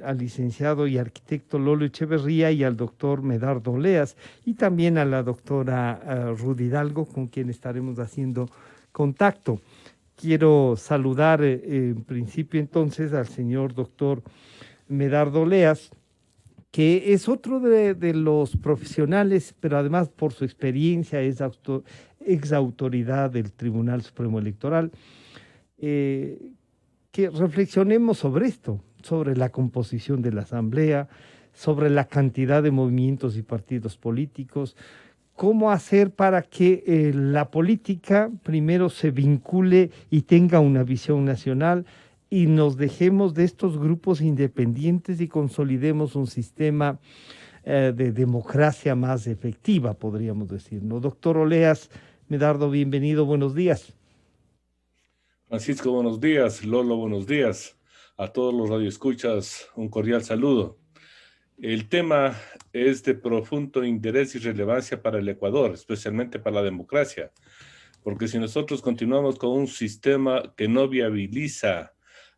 al licenciado y arquitecto Lolo Echeverría y al doctor Medardo Oleas, y también a la doctora Rudy Hidalgo, con quien estaremos haciendo contacto. Quiero saludar en principio entonces al señor doctor Medardo Oleas, que es otro de los profesionales, pero además por su experiencia es ex autoridad del Tribunal Supremo Electoral. eh, que reflexionemos sobre esto, sobre la composición de la Asamblea, sobre la cantidad de movimientos y partidos políticos, cómo hacer para que la política primero se vincule y tenga una visión nacional y nos dejemos de estos grupos independientes y consolidemos un sistema de democracia más efectiva, podríamos decir, ¿no? Doctor Oleas, Medardo, bienvenido, buenos días. Francisco, buenos días. Lolo, buenos días. A todos los radioescuchas, un cordial saludo. El tema es de profundo interés y relevancia para el Ecuador, especialmente para la democracia, porque si nosotros continuamos con un sistema que no viabiliza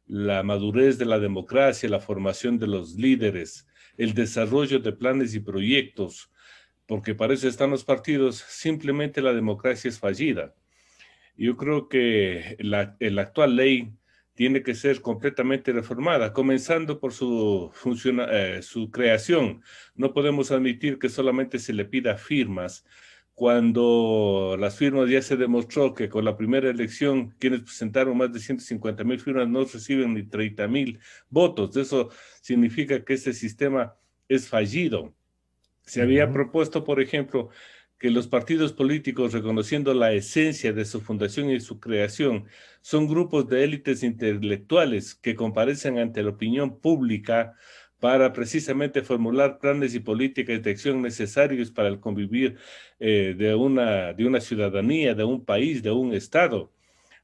la madurez de la democracia, la formación de los líderes, el desarrollo de planes y proyectos, porque para eso están los partidos, simplemente la democracia es fallida. Yo creo que la actual ley tiene que ser completamente reformada, comenzando por su creación. No podemos admitir que solamente se le pida firmas, cuando las firmas ya se demostró que con la primera elección quienes presentaron más de 150,000 firmas no reciben ni 30,000 votos. Eso significa que ese sistema es fallido. Se había Ujú. propuesto, por ejemplo, que los partidos políticos, reconociendo la esencia de su fundación y su creación, son grupos de élites intelectuales que comparecen ante la opinión pública para precisamente formular planes y políticas de acción necesarios para el convivir de una ciudadanía, de un país, de un Estado.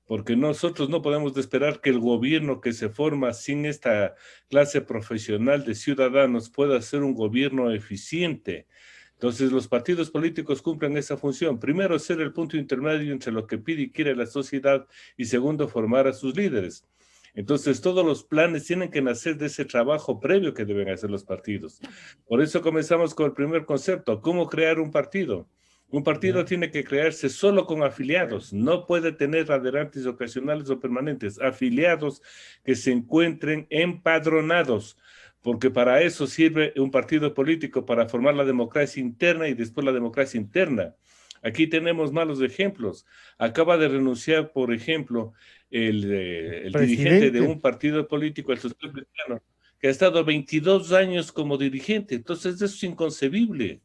Porque nosotros no podemos esperar que el gobierno que se forma sin esta clase profesional de ciudadanos pueda ser un gobierno eficiente. Entonces, los partidos políticos cumplen esa función. Primero, ser el punto intermedio entre lo que pide y quiere la sociedad, y segundo, formar a sus líderes. Entonces, todos los planes tienen que nacer de ese trabajo previo que deben hacer los partidos. Por eso comenzamos con el primer concepto: ¿cómo crear un partido? Un partido Ya. tiene que crearse solo con afiliados, no puede tener adherentes ocasionales o permanentes, afiliados que se encuentren empadronados, porque para eso sirve un partido político, para formar la democracia interna y después la democracia interna. Aquí tenemos malos ejemplos. Acaba de renunciar, por ejemplo, el dirigente de Presidente. un partido político, el Social Cristiano, que ha estado 22 años como dirigente. Entonces, eso es inconcebible.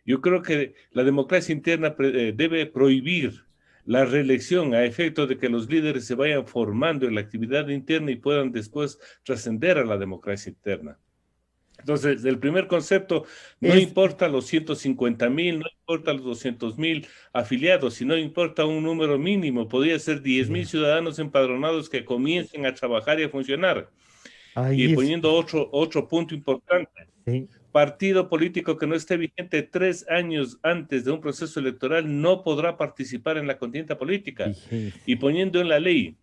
Yo creo que la democracia interna debe prohibir la reelección a efecto de que los líderes se vayan formando en la actividad interna y puedan después trascender a la democracia interna. Entonces, el primer concepto: no Es, importa los 150,000, no importa los 200,000 afiliados, sino importa un número mínimo. Podría ser 10,000 ya, ciudadanos empadronados que comiencen a trabajar y a funcionar. Y ahí es, poniendo otro punto importante: sí, partido político que no esté vigente 3 años antes de un proceso electoral no podrá participar en la contienda política. Y vigencia. poniendo en la ley,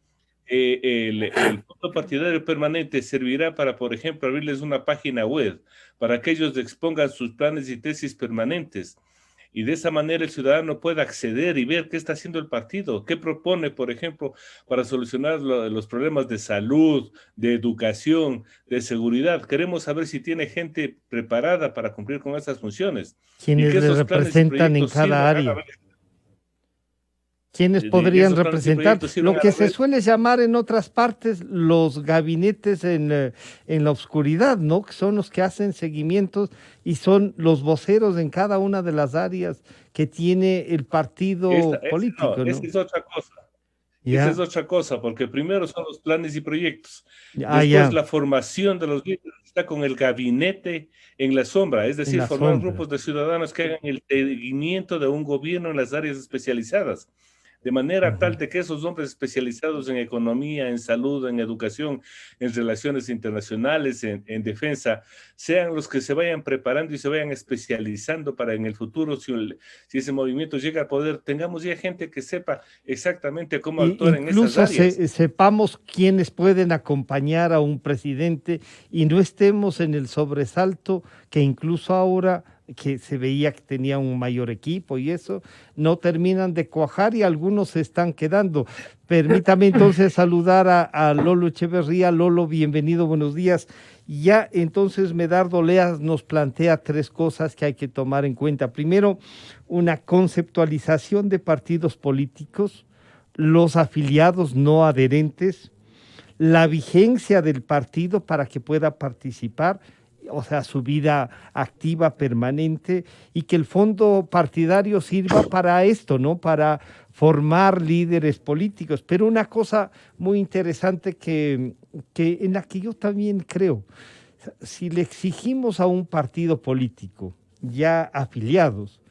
el fondo partidario permanente servirá para, por ejemplo, abrirles una página web para que ellos expongan sus planes y tesis permanentes. Y de esa manera el ciudadano puede acceder y ver qué está haciendo el partido, qué propone, por ejemplo, para solucionar los problemas de salud, de educación, de seguridad. Queremos saber si tiene gente preparada para cumplir con esas funciones y Quienes que le esos planes y representan en proyectos cada sirvan a la área. vez. Quienes Y podrían esos planes y representar proyectos lo sirvan a que la se vez. suele llamar en otras partes los gabinetes en la oscuridad, ¿no? Que son los que hacen seguimientos y son los voceros en cada una de las áreas que tiene el partido No, político, esa ¿no? es otra cosa. Esa es Ya, otra cosa, porque primero son los planes y proyectos. ah, Después, ya, la formación de los líderes está con el gabinete en la sombra, es en decir, la formar sombra. grupos de ciudadanos que hagan el seguimiento de un gobierno en las áreas especializadas. de manera tal de que esos hombres especializados en economía, en salud, en educación, en relaciones internacionales, en defensa, sean los que se vayan preparando y se vayan especializando para en el futuro, si ese movimiento llega al poder, tengamos ya gente que sepa exactamente cómo Y actuar en esas incluso áreas. sepamos quiénes pueden acompañar a un presidente y no estemos en el sobresalto que incluso ahora que se veía que tenía un mayor equipo y eso, no terminan de cuajar y algunos se están quedando. Permítame entonces saludar a Lolo Echeverría. Lolo, bienvenido, buenos días. Ya entonces Medardo Leas nos plantea tres cosas que hay que tomar en cuenta. Primero, una conceptualización de partidos políticos, los afiliados no adherentes, la vigencia del partido para que pueda participar, o sea, su vida activa permanente, y que el fondo partidario sirva para esto, ¿no? Para formar líderes políticos. Pero una cosa muy interesante que en la que yo también creo, si le exigimos a un partido político ya afiliados,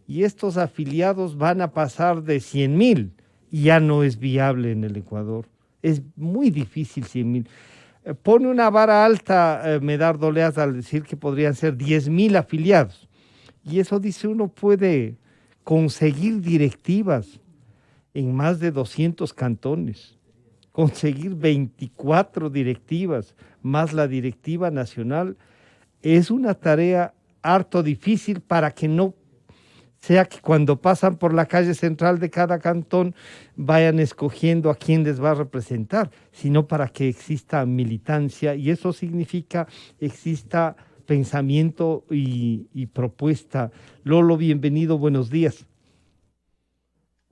y estos afiliados van a pasar de 100,000, ya no es viable en el Ecuador. Es muy difícil 100,000. Pone una vara alta, Medardo Leas, al decir que podrían ser 10,000 afiliados. Y eso dice uno puede conseguir directivas en más de 200 cantones, conseguir 24 directivas, más la directiva nacional, es una tarea harto difícil para que no sea que cuando pasan por la calle central de cada cantón vayan escogiendo a quién les va a representar, sino para que exista militancia y eso significa exista pensamiento y propuesta. Lolo, bienvenido, buenos días.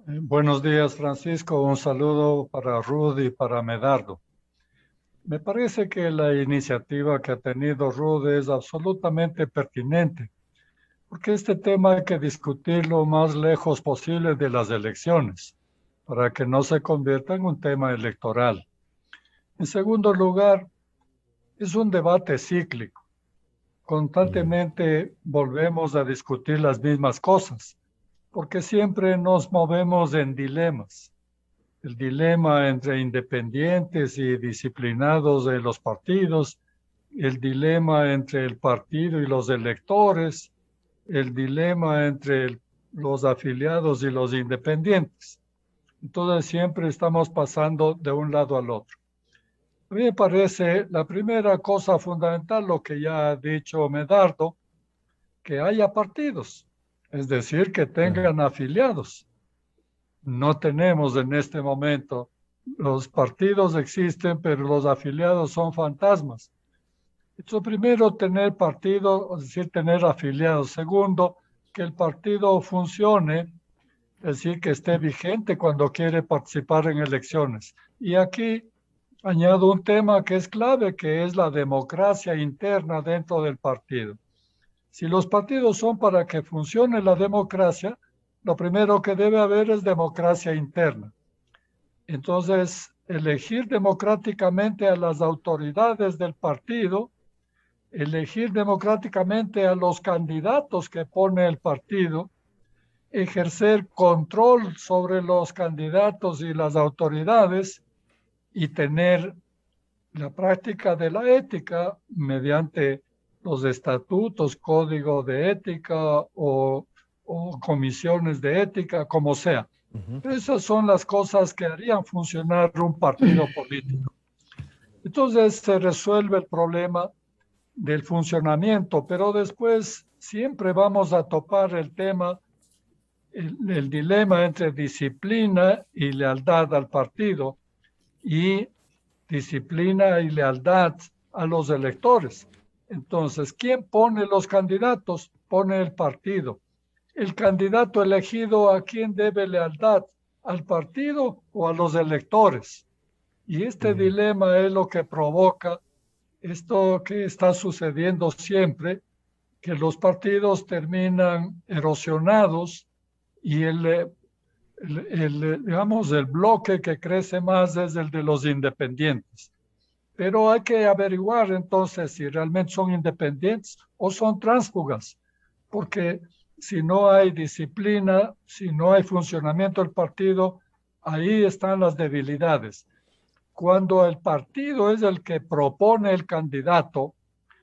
Buenos días, Francisco. Un saludo para Rudy y para Medardo. Me parece que la iniciativa que ha tenido Rudy es absolutamente pertinente, porque este tema hay que discutirlo lo más lejos posible de las elecciones, para que no se convierta en un tema electoral. En segundo lugar, es un debate cíclico. Constantemente volvemos a discutir las mismas cosas, porque siempre nos movemos en dilemas. El dilema entre independientes y disciplinados de los partidos, el dilema entre el partido y los electores, el dilema entre los afiliados y los independientes. Entonces siempre estamos pasando de un lado al otro. A mí me parece la primera cosa fundamental, lo que ya ha dicho Medardo, que haya partidos, es decir, que tengan afiliados. No tenemos en este momento. Los partidos existen, pero los afiliados son fantasmas. Entonces, primero, tener partido, es decir, tener afiliados. Segundo, que el partido funcione, es decir, que esté vigente cuando quiere participar en elecciones. Y aquí añado un tema que es clave, que es la democracia interna dentro del partido. Si los partidos son para que funcione la democracia, lo primero que debe haber es democracia interna. Entonces, elegir democráticamente a las autoridades del partido, elegir democráticamente a los candidatos que pone el partido, ejercer control sobre los candidatos y las autoridades y tener la práctica de la ética mediante los estatutos, código de ética o comisiones de ética, como sea. Esas son las cosas que harían funcionar un partido político. Entonces se resuelve el problema del funcionamiento, pero después siempre vamos a topar el tema, el dilema entre disciplina y lealtad al partido y disciplina y lealtad a los electores. Entonces, ¿quién pone los candidatos? Pone el partido. El candidato elegido, ¿a quién debe lealtad? ¿Al partido o a los electores? Y este dilema es lo que provoca esto que está sucediendo siempre, que los partidos terminan erosionados y digamos, el bloque que crece más es el de los independientes. Pero hay que averiguar entonces si realmente son independientes o son tránsfugas, porque si no hay disciplina, si no hay funcionamiento del partido, ahí están las debilidades. Cuando el partido es el que propone el candidato,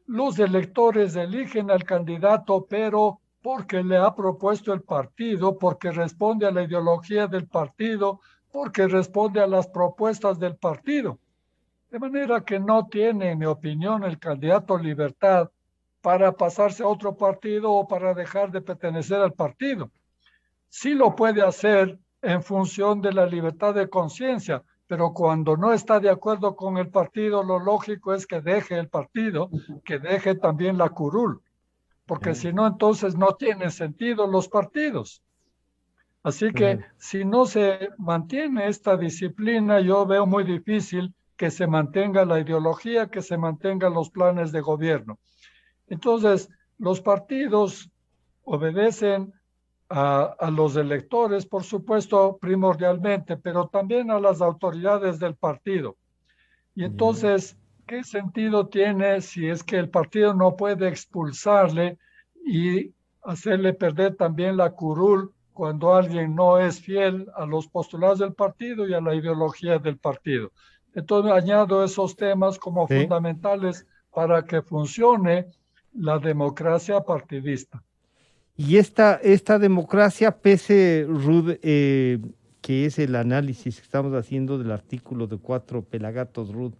los electores eligen al candidato, pero porque le ha propuesto el partido, porque responde a la ideología del partido, porque responde a las propuestas del partido. De manera que no tiene, en mi opinión, el candidato libertad para pasarse a otro partido o para dejar de pertenecer al partido. Sí lo puede hacer en función de la libertad de conciencia, pero cuando no está de acuerdo con el partido, lo lógico es que deje el partido, que deje también la curul, porque si no, entonces no tienen sentido los partidos. Así que si no se mantiene esta disciplina, yo veo muy difícil que se mantenga la ideología, que se mantengan los planes de gobierno. Entonces, los partidos obedecen a los electores, por supuesto, primordialmente, pero también a las autoridades del partido. Y entonces, ¿qué sentido tiene si es que el partido no puede expulsarle y hacerle perder también la curul cuando alguien no es fiel a los postulados del partido y a la ideología del partido? Entonces, añado esos temas como fundamentales para que funcione la democracia partidista. Y esta democracia, pese, Rud, que es el análisis que estamos haciendo del artículo de 4 Pelagatos, Rud,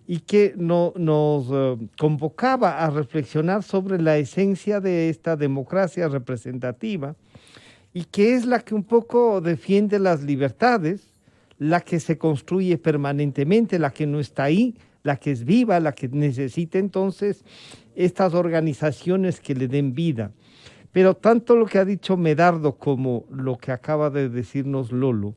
y que nos convocaba a reflexionar sobre la esencia de esta democracia representativa, y que es la que un poco defiende las libertades, la que se construye permanentemente, la que no está ahí, la que es viva, la que necesita entonces estas organizaciones que le den vida. Pero tanto lo que ha dicho Medardo como lo que acaba de decirnos Lolo,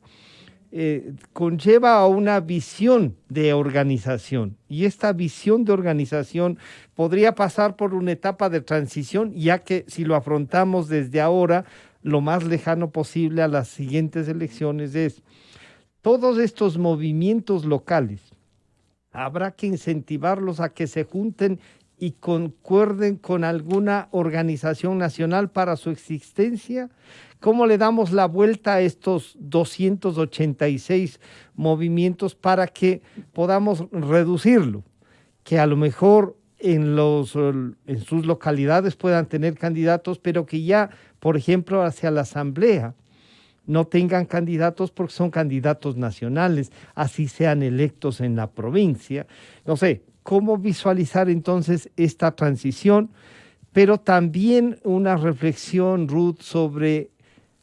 conlleva a una visión de organización, y esta visión de organización podría pasar por una etapa de transición, ya que si lo afrontamos desde ahora, lo más lejano posible a las siguientes elecciones, es todos estos movimientos locales, habrá que incentivarlos a que se junten y concuerden con alguna organización nacional para su existencia. ¿Cómo le damos la vuelta a estos 286 movimientos para que podamos reducirlo? Que a lo mejor en sus localidades puedan tener candidatos, pero que ya, por ejemplo, hacia la asamblea no tengan candidatos porque son candidatos nacionales, así sean electos en la provincia. No sé, ¿cómo visualizar entonces esta transición? Pero también una reflexión, Ruth, sobre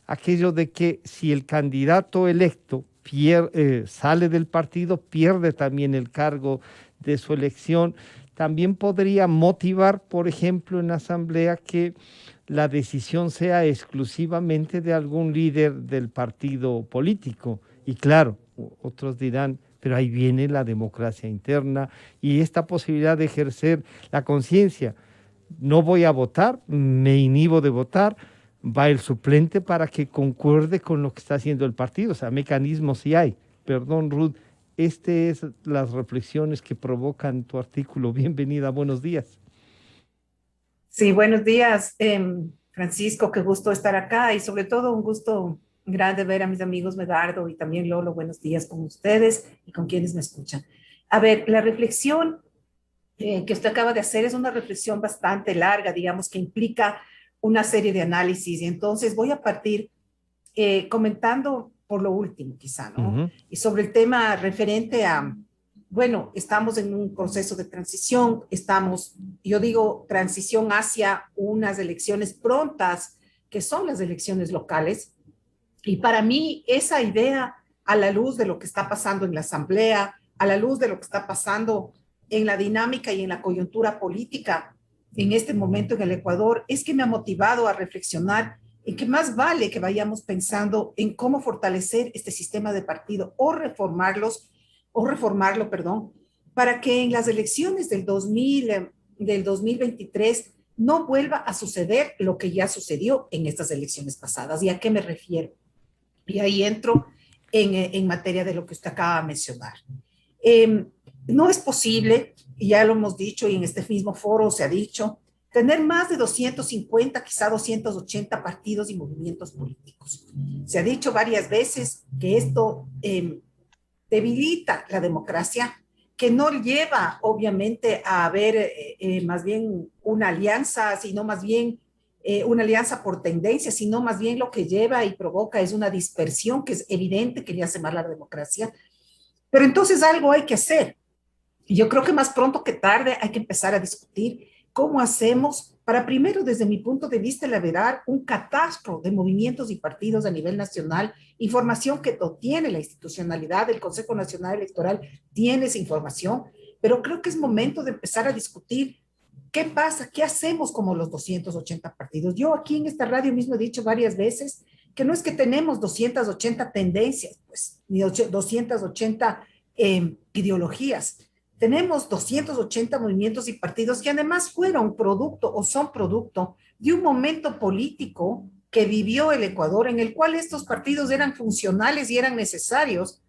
aquello de que si el candidato electo sale del partido, pierde también el cargo de su elección. También podría motivar, por ejemplo, en la asamblea que la decisión sea exclusivamente de algún líder del partido político. Y claro, otros dirán, pero ahí viene la democracia interna y esta posibilidad de ejercer la conciencia. No voy a votar, me inhibo de votar, va el suplente para que concuerde con lo que está haciendo el partido. O sea, mecanismos sí hay. Perdón, Ruth, es las reflexiones que provocan tu artículo. Bienvenida, buenos días. Sí, buenos días, Francisco, qué gusto estar acá y sobre todo un gusto grande ver a mis amigos Medardo y también Lolo. Buenos días con ustedes y con quienes me escuchan. A ver, la reflexión que usted acaba de hacer es una reflexión bastante larga, digamos, que implica una serie de análisis, y entonces voy a partir comentando por lo último quizá, ¿no? Y sobre el tema referente a, bueno, estamos en un proceso de transición, yo digo, transición hacia unas elecciones prontas, que son las elecciones locales, y para mí esa idea, a la luz de lo que está pasando en la Asamblea, a la luz de lo que está pasando en la dinámica y en la coyuntura política en este momento en el Ecuador, es que me ha motivado a reflexionar en que más vale que vayamos pensando en cómo fortalecer este sistema de partido o reformarlo, perdón, para que en las elecciones del 2023 no vuelva a suceder lo que ya sucedió en estas elecciones pasadas. ¿Y a qué me refiero? Y ahí entro en materia de lo que usted acaba de mencionar. No es posible, y ya lo hemos dicho y en este mismo foro se ha dicho, tener más de 250, quizá 280 partidos y movimientos políticos. Se ha dicho varias veces que esto debilita la democracia, que no lleva obviamente a haber más bien una alianza, sino más bien una alianza por tendencia, sino más bien lo que lleva y provoca es una dispersión que es evidente que le hace mal a la democracia. Pero entonces algo hay que hacer. Y yo creo que más pronto que tarde hay que empezar a discutir cómo hacemos para primero, desde mi punto de vista, elaborar un catastro de movimientos y partidos a nivel nacional, información que no tiene la institucionalidad, el Consejo Nacional Electoral tiene esa información, pero creo que es momento de empezar a discutir qué pasa, qué hacemos como los 280 partidos. Yo aquí en esta radio mismo he dicho varias veces que no es que tenemos 280 tendencias, pues, ni 280 ideologías. Tenemos 280 movimientos y partidos que además fueron producto o son producto de un momento político que vivió el Ecuador, en el cual estos partidos eran funcionales y eran necesarios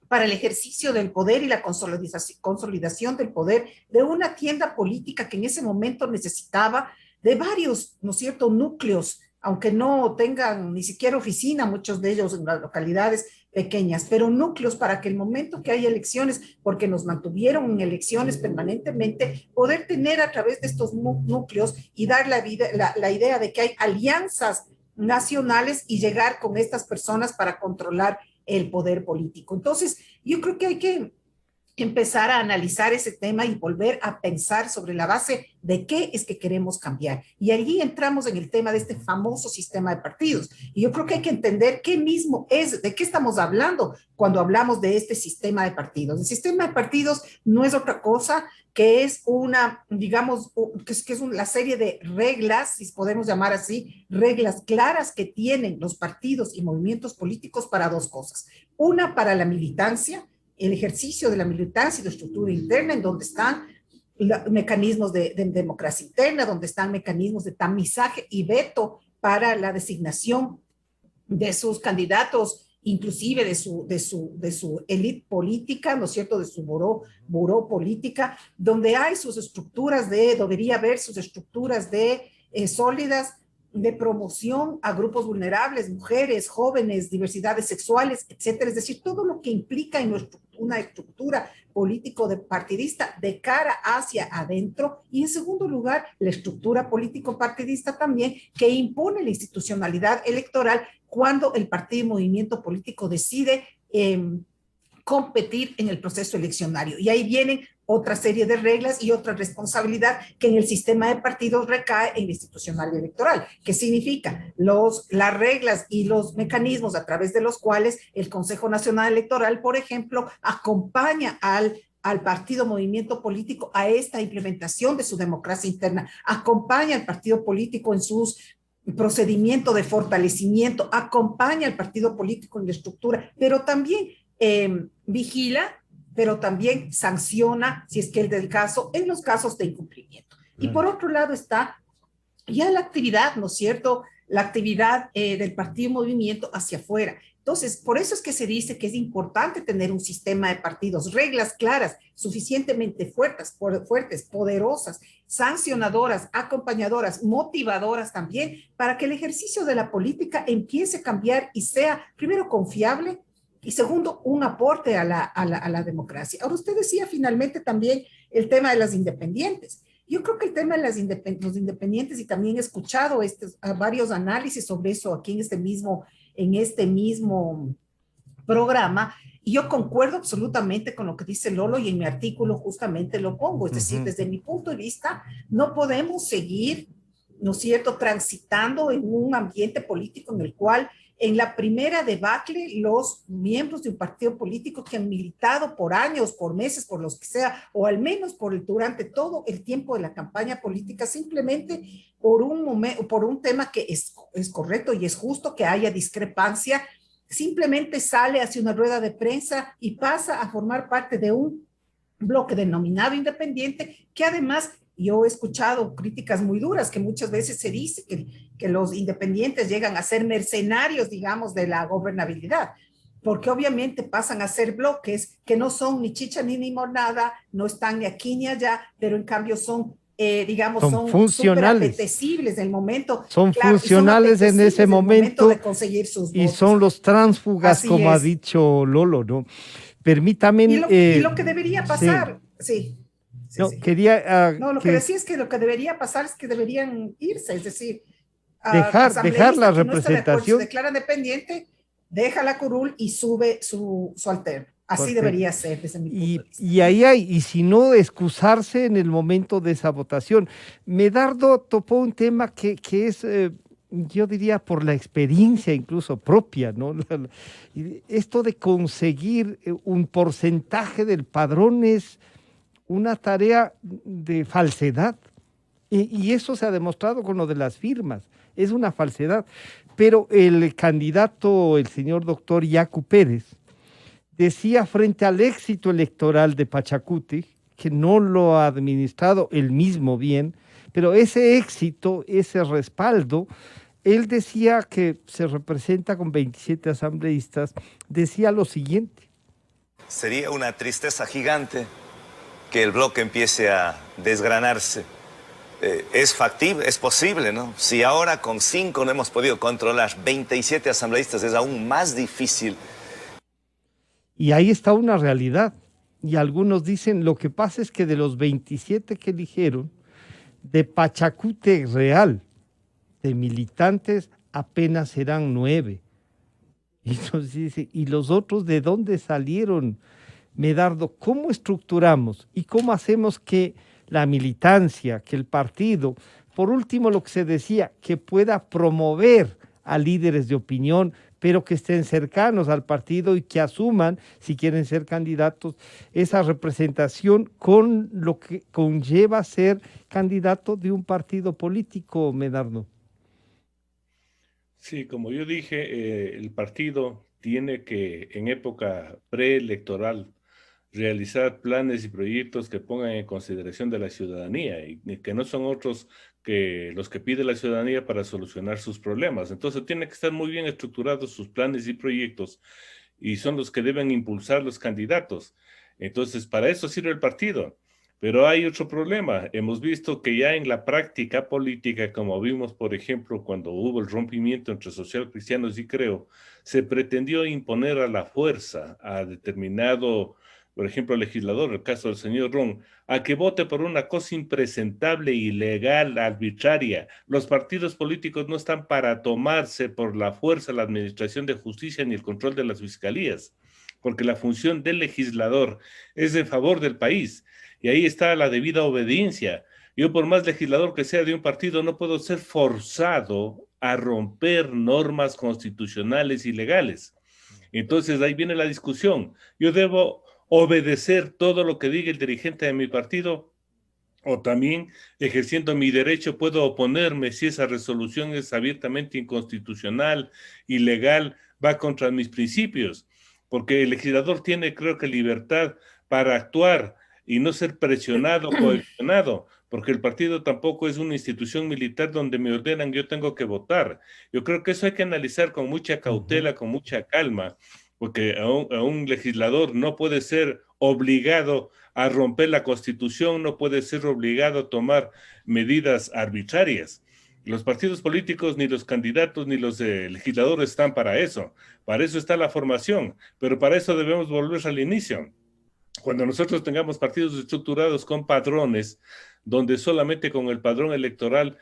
para el ejercicio del poder y la consolidación del poder de una tienda política que en ese momento necesitaba de varios, ¿no es cierto?, núcleos, aunque no tengan ni siquiera oficina, muchos de ellos en las localidades pequeñas, pero núcleos para que el momento que haya elecciones, porque nos mantuvieron en elecciones permanentemente, poder tener a través de estos núcleos y dar la idea de que hay alianzas nacionales y llegar con estas personas para controlar el poder político. Entonces, yo creo que hay que empezar a analizar ese tema y volver a pensar sobre la base de qué es que queremos cambiar. Y allí entramos en el tema de este famoso sistema de partidos. Y yo creo que hay que entender qué mismo es, de qué estamos hablando cuando hablamos de este sistema de partidos. El sistema de partidos no es otra cosa que es una, digamos, la serie de reglas, si podemos llamar así, reglas claras que tienen los partidos y movimientos políticos para dos cosas. Una, para la militancia, el ejercicio de la militancia y la estructura interna, en donde están mecanismos de democracia interna, donde están mecanismos de tamizaje y veto para la designación de sus candidatos, inclusive de su élite política, ¿no es cierto?, de su buró política, donde hay sus estructuras debería haber sus estructuras sólidas de promoción a grupos vulnerables, mujeres, jóvenes, diversidades sexuales, etcétera. Es decir, todo lo que implica en una estructura político de partidista de cara hacia adentro, y en segundo lugar, la estructura político partidista también que impone la institucionalidad electoral cuando el partido y movimiento político decide competir en el proceso eleccionario. Y ahí vienen otra serie de reglas y otra responsabilidad que en el sistema de partidos recae en la institucional electoral. ¿Qué significa? Las reglas y los mecanismos a través de los cuales el Consejo Nacional Electoral, por ejemplo, acompaña al partido movimiento político a esta implementación de su democracia interna, acompaña al partido político en sus procedimiento de fortalecimiento, acompaña al partido político en la estructura, pero también vigila, pero también sanciona, si es que es del caso, en los casos de incumplimiento. Y por otro lado está ya la actividad, ¿no es cierto?, la actividad del partido movimiento hacia afuera. Entonces, por eso es que se dice que es importante tener un sistema de partidos, reglas claras, suficientemente fuertes, poderosas, sancionadoras, acompañadoras, motivadoras también, para que el ejercicio de la política empiece a cambiar y sea, primero, confiable, y segundo, un aporte a la democracia. Ahora, usted decía finalmente también el tema de las independientes. Yo creo que el tema de los independientes, y también he escuchado varios análisis sobre eso aquí en este mismo programa, y yo concuerdo absolutamente con lo que dice Lolo, y en mi artículo justamente lo pongo. Es decir, desde mi punto de vista, no podemos seguir, ¿no es cierto?, transitando en un ambiente político en el cual en la primera debacle, los miembros de un partido político que han militado por años, por meses, por los que sea, o al menos durante todo el tiempo de la campaña política, simplemente por un tema que es correcto y es justo que haya discrepancia, simplemente sale hacia una rueda de prensa y pasa a formar parte de un bloque denominado independiente, que además yo he escuchado críticas muy duras, que muchas veces se dice que los independientes llegan a ser mercenarios, digamos, de la gobernabilidad, porque obviamente pasan a ser bloques que no son ni chicha ni limonada, no están ni aquí ni allá, pero en cambio son digamos, Son son súper funcionales. apetecibles en el momento. Son Claro, y funcionales en apetecibles ese el momento de conseguir sus y votos. son los tránsfugas, Así como ha es. dicho Lolo, ¿no? Permítame, Y lo que debería sí, pasar, sí, sí, no, sí. quería No, lo que que decía es que lo que debería pasar es que deberían irse, es decir, dejar la asambleísta que no está de acuerdo, se representación. declara dependiente, deja la curul y sube su alterno. Así Cuartel. debería ser desde mi punto de vista. Y ahí hay, y si no, excusarse en el momento de esa votación. Medardo topó un tema que es, yo diría, por la experiencia incluso propia, ¿no? Y esto de conseguir un porcentaje del padrón es una tarea de falsedad. Y eso se ha demostrado con lo de las firmas. Es una falsedad. Pero el candidato, el señor doctor Yacu Pérez, decía frente al éxito electoral de Pachacuti, que no lo ha administrado él mismo bien, pero ese éxito, ese respaldo, él decía que se representa con 27 asambleístas, decía lo siguiente. Sería una tristeza gigante que el bloque empiece a desgranarse. Es factible, es posible, ¿no? Si ahora con 5 no hemos podido controlar 27 asambleístas, es aún más difícil. Y ahí está una realidad. Y algunos dicen, lo que pasa es que de los 27 que eligieron, de Pachacute real, de militantes, apenas serán 9. Y entonces dice, ¿y los otros de dónde salieron? Medardo, ¿cómo estructuramos y cómo hacemos que la militancia, que el partido, por último lo que se decía, que pueda promover a líderes de opinión, pero que estén cercanos al partido y que asuman, si quieren ser candidatos, esa representación con lo que conlleva ser candidato de un partido político, Medardo? Sí, como yo dije, el partido tiene que, en época preelectoral, realizar planes y proyectos que pongan en consideración de la ciudadanía y que no son otros que los que pide la ciudadanía para solucionar sus problemas. Entonces, tiene que estar muy bien estructurados sus planes y proyectos y son los que deben impulsar los candidatos. Entonces, para eso sirve el partido. Pero hay otro problema. Hemos visto que ya en la práctica política, como vimos, por ejemplo, cuando hubo el rompimiento entre socialcristianos y Creo, se pretendió imponer a la fuerza a determinado, por ejemplo, legislador, el caso del señor Ron, a que vote por una cosa impresentable, ilegal, arbitraria. Los partidos políticos no están para tomarse por la fuerza la administración de justicia ni el control de las fiscalías, porque la función del legislador es en favor del país. Y ahí está la debida obediencia. Yo, por más legislador que sea de un partido, no puedo ser forzado a romper normas constitucionales y legales. Entonces, ahí viene la discusión. Yo debo obedecer todo lo que diga el dirigente de mi partido, o también, ejerciendo mi derecho, puedo oponerme si esa resolución es abiertamente inconstitucional, ilegal, va contra mis principios, porque el legislador tiene, creo que, libertad para actuar y no ser presionado o coaccionado, porque el partido tampoco es una institución militar donde me ordenan, yo tengo que votar. Yo creo que eso hay que analizar con mucha cautela, con mucha calma, porque a un legislador no puede ser obligado a romper la Constitución, no puede ser obligado a tomar medidas arbitrarias. Los partidos políticos, ni los candidatos, ni los legisladores están para eso. Para eso está la formación, pero para eso debemos volver al inicio. Cuando nosotros tengamos partidos estructurados con padrones, donde solamente con el padrón electoral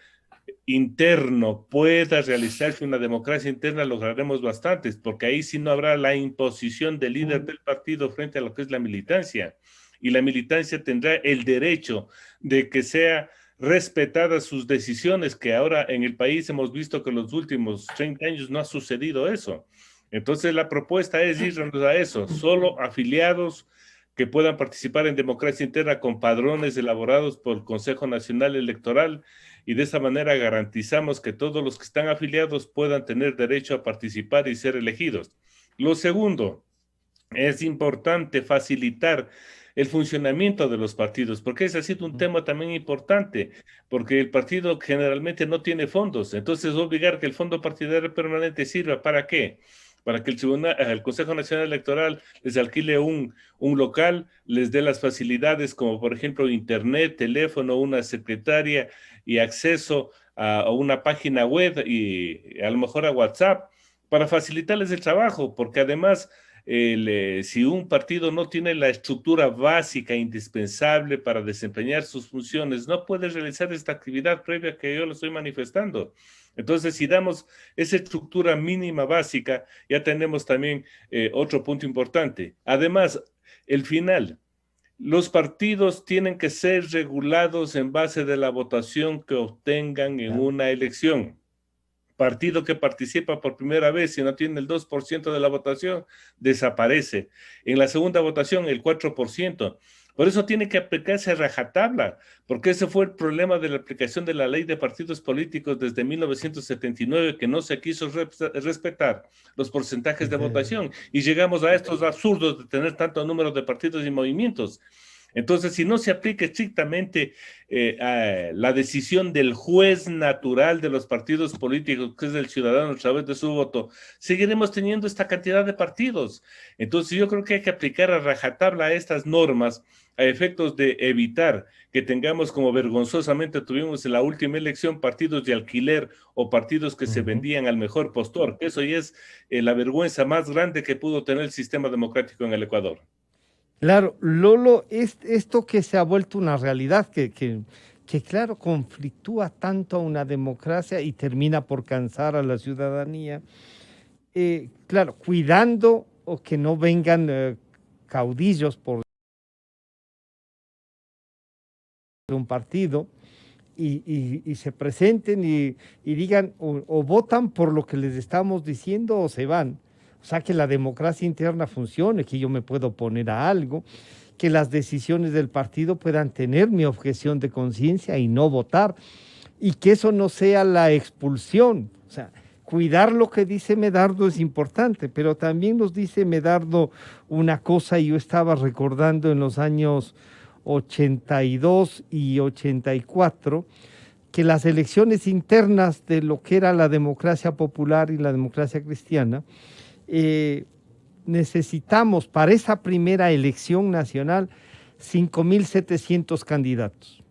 interno pueda realizarse una democracia interna, lograremos bastantes, porque ahí sí no habrá la imposición del líder del partido frente a lo que es la militancia. Y la militancia tendrá el derecho de que sea respetadas sus decisiones, que ahora en el país hemos visto que en los últimos 30 años no ha sucedido eso. Entonces la propuesta es irnos a eso, solo afiliados que puedan participar en democracia interna con padrones elaborados por el Consejo Nacional Electoral, y de esa manera garantizamos que todos los que están afiliados puedan tener derecho a participar y ser elegidos. Lo segundo, es importante facilitar el funcionamiento de los partidos, porque ese ha sido un tema también importante, porque el partido generalmente no tiene fondos, entonces obligar que el fondo partidario permanente sirva, ¿para qué? para que el Consejo Nacional Electoral les alquile un local, les dé las facilidades como por ejemplo internet, teléfono, una secretaria y acceso a una página web y a lo mejor a WhatsApp para facilitarles el trabajo, porque además si un partido no tiene la estructura básica indispensable para desempeñar sus funciones, no puede realizar esta actividad previa que yo le estoy manifestando. Entonces, si damos esa estructura mínima básica, ya tenemos también otro punto importante. Además, el final. Los partidos tienen que ser regulados en base de la votación que obtengan en una elección. Partido que participa por primera vez, si no tiene el 2% de la votación, desaparece. En la segunda votación, el 4%. Por eso tiene que aplicarse a rajatabla, porque ese fue el problema de la aplicación de la ley de partidos políticos desde 1979, que no se quiso respetar los porcentajes de votación. Y llegamos a estos absurdos de tener tanto número de partidos y movimientos. Entonces, si no se aplica estrictamente la decisión del juez natural de los partidos políticos, que es el ciudadano a través de su voto, seguiremos teniendo esta cantidad de partidos. Entonces, yo creo que hay que aplicar a rajatabla estas normas a efectos de evitar que tengamos, como vergonzosamente tuvimos en la última elección, partidos de alquiler o partidos que se vendían al mejor postor. Eso ya es la vergüenza más grande que pudo tener el sistema democrático en el Ecuador. Claro, Lolo, esto que se ha vuelto una realidad, que claro, conflictúa tanto a una democracia y termina por cansar a la ciudadanía, claro, cuidando o que no vengan caudillos por un partido y se presenten y digan o votan por lo que les estamos diciendo o se van. O sea, que la democracia interna funcione, que yo me puedo oponer a algo, que las decisiones del partido puedan tener mi objeción de conciencia y no votar, y que eso no sea la expulsión. O sea, cuidar lo que dice Medardo es importante, pero también nos dice Medardo una cosa, y yo estaba recordando en los años 82 y 84, que las elecciones internas de lo que era la democracia popular y la democracia cristiana, necesitamos para esa primera elección nacional 5.700 candidatos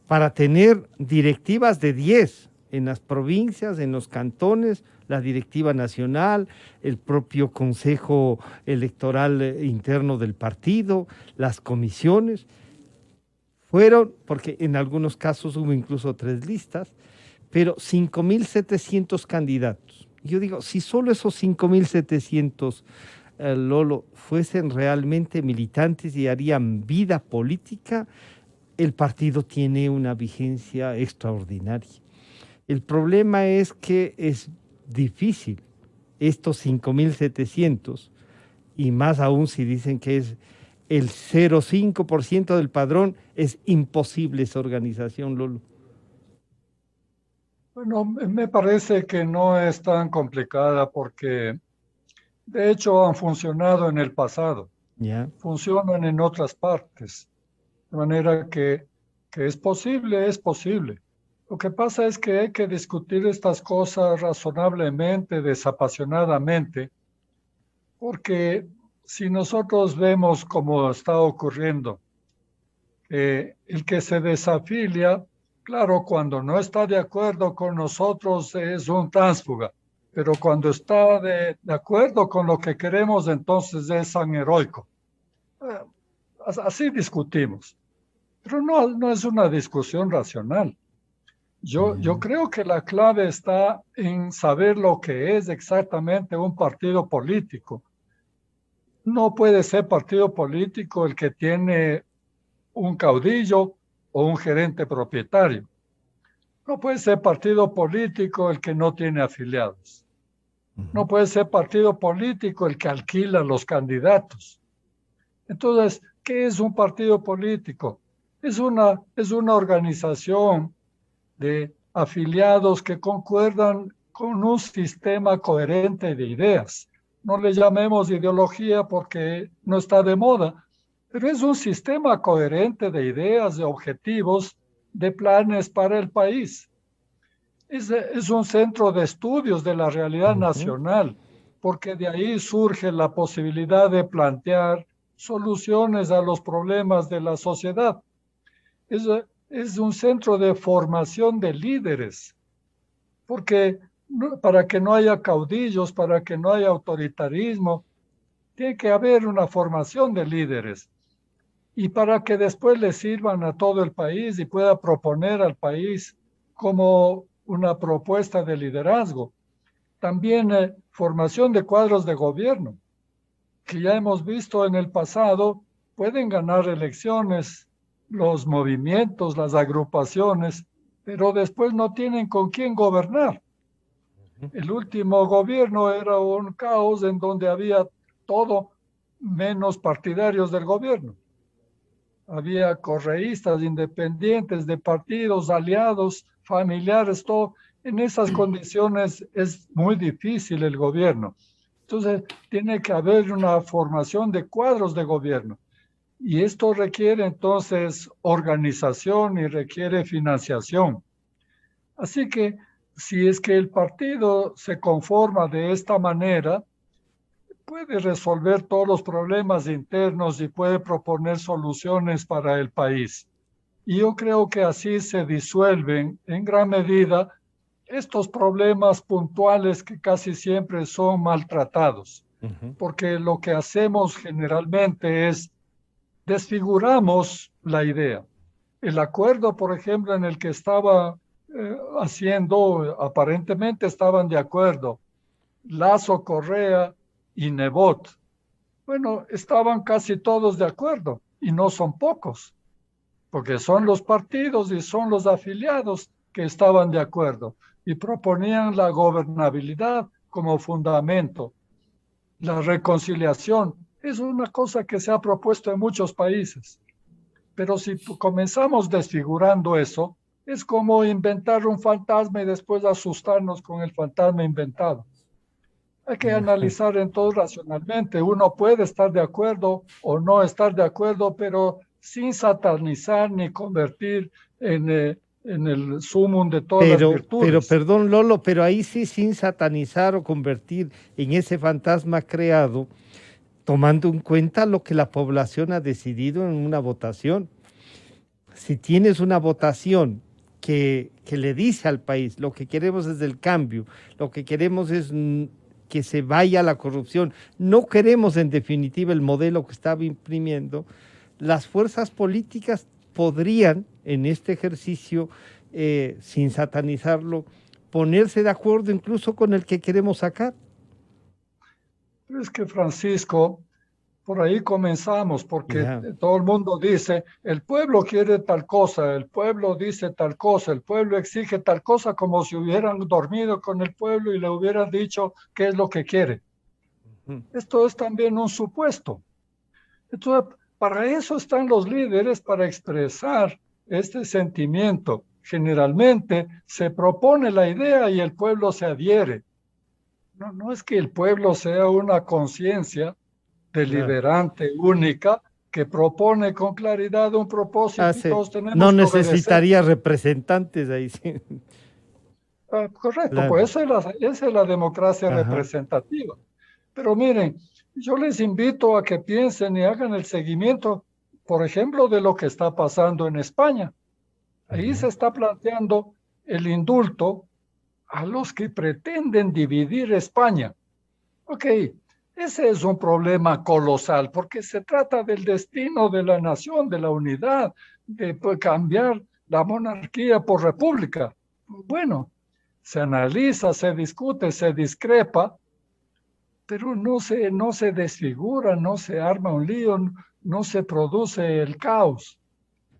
para tener directivas de 10 en las provincias, en los cantones, la directiva nacional, el propio consejo electoral interno del partido, las comisiones. Fueron, porque en algunos casos hubo incluso 3 listas, pero 5.700 candidatos. Yo digo, si solo esos 5.700, Lolo, fuesen realmente militantes y harían vida política, el partido tiene una vigencia extraordinaria. El problema es que es difícil estos 5.700, y más aún si dicen que es el 0,5% del padrón, es imposible esa organización, Lolo. Bueno, me parece que no es tan complicada porque de hecho han funcionado en el pasado, funcionan en otras partes, de manera que es posible, es posible. Lo que pasa es que hay que discutir estas cosas razonablemente, desapasionadamente, porque si nosotros vemos cómo está ocurriendo, el que se desafilia, claro, cuando no está de acuerdo con nosotros es un tránsfuga, pero cuando está de acuerdo con lo que queremos, entonces es tan heroico. Así discutimos, pero no es una discusión racional. Yo creo que la clave está en saber lo que es exactamente un partido político. No puede ser partido político el que tiene un caudillo o un gerente propietario. No puede ser partido político el que no tiene afiliados. No puede ser partido político el que alquila los candidatos. Entonces, ¿qué es un partido político? Es una organización de afiliados que concuerdan con un sistema coherente de ideas. No le llamemos ideología porque no está de moda, pero es un sistema coherente de ideas, de objetivos, de planes para el país. es un centro de estudios de la realidad nacional, porque de ahí surge la posibilidad de plantear soluciones a los problemas de la sociedad. Es un centro de formación de líderes, porque para que no haya caudillos, para que no haya autoritarismo, tiene que haber una formación de líderes. Y para que después le sirvan a todo el país y pueda proponer al país como una propuesta de liderazgo. También formación de cuadros de gobierno, que ya hemos visto en el pasado, pueden ganar elecciones los movimientos, las agrupaciones, pero después no tienen con quién gobernar. El último gobierno era un caos en donde había todo menos partidarios del gobierno. Había correístas, independientes, de partidos, aliados, familiares, todo. En esas condiciones es muy difícil el gobierno. Entonces, tiene que haber una formación de cuadros de gobierno. Y esto requiere entonces organización y requiere financiación. Así que, si es que el partido se conforma de esta manera, puede resolver todos los problemas internos y puede proponer soluciones para el país. Y yo creo que así se disuelven en gran medida estos problemas puntuales que casi siempre son maltratados, porque lo que hacemos generalmente es desfiguramos la idea. El acuerdo, por ejemplo, en el que estaba haciendo, aparentemente estaban de acuerdo, Lasso, Correa y Nebot. Bueno, estaban casi todos de acuerdo y no son pocos, porque son los partidos y son los afiliados que estaban de acuerdo y proponían la gobernabilidad como fundamento. La reconciliación es una cosa que se ha propuesto en muchos países, pero si comenzamos desfigurando eso, es como inventar un fantasma y después asustarnos con el fantasma inventado. Hay que analizar en todo racionalmente. Uno puede estar de acuerdo o no estar de acuerdo, pero sin satanizar ni convertir en el sumum de todas las virtudes. Pero perdón, Lolo, pero ahí sí, sin satanizar o convertir en ese fantasma creado, tomando en cuenta lo que la población ha decidido en una votación. Si tienes una votación que le dice al país, lo que queremos es el cambio, lo que queremos es que se vaya la corrupción, no queremos en definitiva el modelo que estaba imprimiendo, las fuerzas políticas podrían en este ejercicio, sin satanizarlo, ponerse de acuerdo incluso con el que queremos sacar. Pero es que, Francisco, por ahí comenzamos, porque todo el mundo dice, el pueblo quiere tal cosa, el pueblo dice tal cosa, el pueblo exige tal cosa, como si hubieran dormido con el pueblo y le hubieran dicho qué es lo que quiere. Esto es también un supuesto. Entonces, para eso están los líderes, para expresar este sentimiento. Generalmente se propone la idea y el pueblo se adhiere. No es que el pueblo sea una conciencia deliberante, única, que propone con claridad un propósito y todos tenemos no que necesitaría obedecer. representantes ahí, sí. Correcto, Claro. pues esa es la democracia Ajá. representativa. Pero miren, yo les invito a que piensen y hagan el seguimiento, por ejemplo, de lo que está pasando en España. Ahí se está planteando el indulto a los que pretenden dividir España. Ok, ese es un problema colosal porque se trata del destino de la nación, de la unidad, de cambiar la monarquía por república. Bueno, se analiza, se discute, se discrepa, pero no se desfigura, no se arma un lío, no se produce el caos.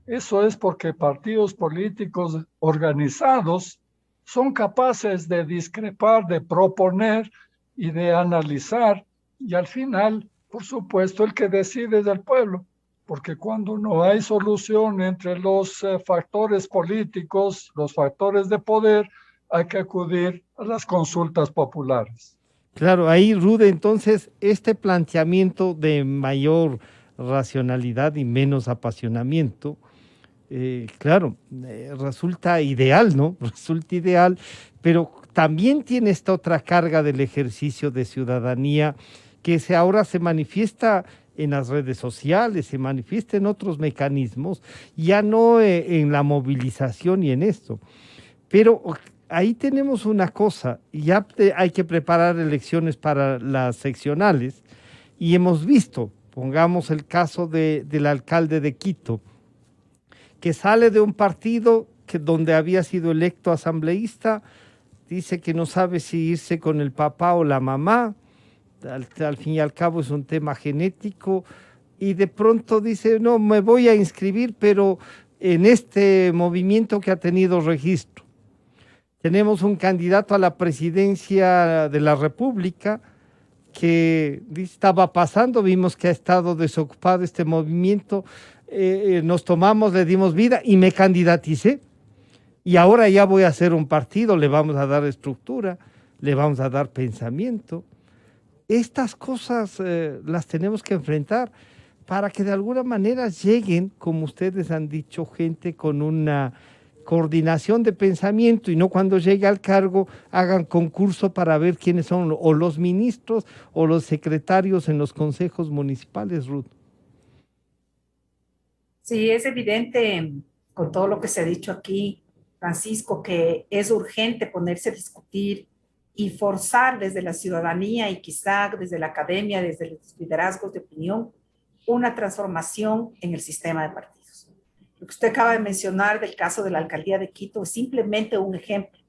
Eso es porque partidos políticos organizados son capaces de discrepar, de proponer y de analizar, y al final, por supuesto, el que decide es el pueblo, porque cuando no hay solución entre los factores políticos, los factores de poder, hay que acudir a las consultas populares. Claro, ahí, Rude, entonces, este planteamiento de mayor racionalidad y menos apasionamiento Claro, resulta ideal, ¿no? Resulta ideal, pero también tiene esta otra carga del ejercicio de ciudadanía ahora se manifiesta en las redes sociales, se manifiesta en otros mecanismos, ya no en la movilización y en esto. Pero ahí tenemos una cosa, hay que preparar elecciones para las seccionales y hemos visto, pongamos el caso del alcalde de Quito, que sale de un partido donde había sido electo asambleísta, dice que no sabe si irse con el papá o la mamá, al fin y al cabo es un tema genético, y de pronto dice, no, me voy a inscribir, pero en este movimiento que ha tenido registro. Tenemos un candidato a la presidencia de la República que estaba pasando, vimos que ha estado desocupado este movimiento, nos tomamos, le dimos vida y me candidaticé. Y ahora ya voy a hacer un partido, le vamos a dar estructura, le vamos a dar pensamiento. Estas cosas las tenemos que enfrentar para que de alguna manera lleguen, como ustedes han dicho, gente con una coordinación de pensamiento y no cuando llegue al cargo hagan concurso para ver quiénes son o los ministros o los secretarios en los consejos municipales, Ruth. Sí, es evidente con todo lo que se ha dicho aquí, Francisco, que es urgente ponerse a discutir y forzar desde la ciudadanía y quizá desde la academia, desde los liderazgos de opinión, una transformación en el sistema de partidos. Lo que usted acaba de mencionar del caso de la alcaldía de Quito es simplemente un ejemplo.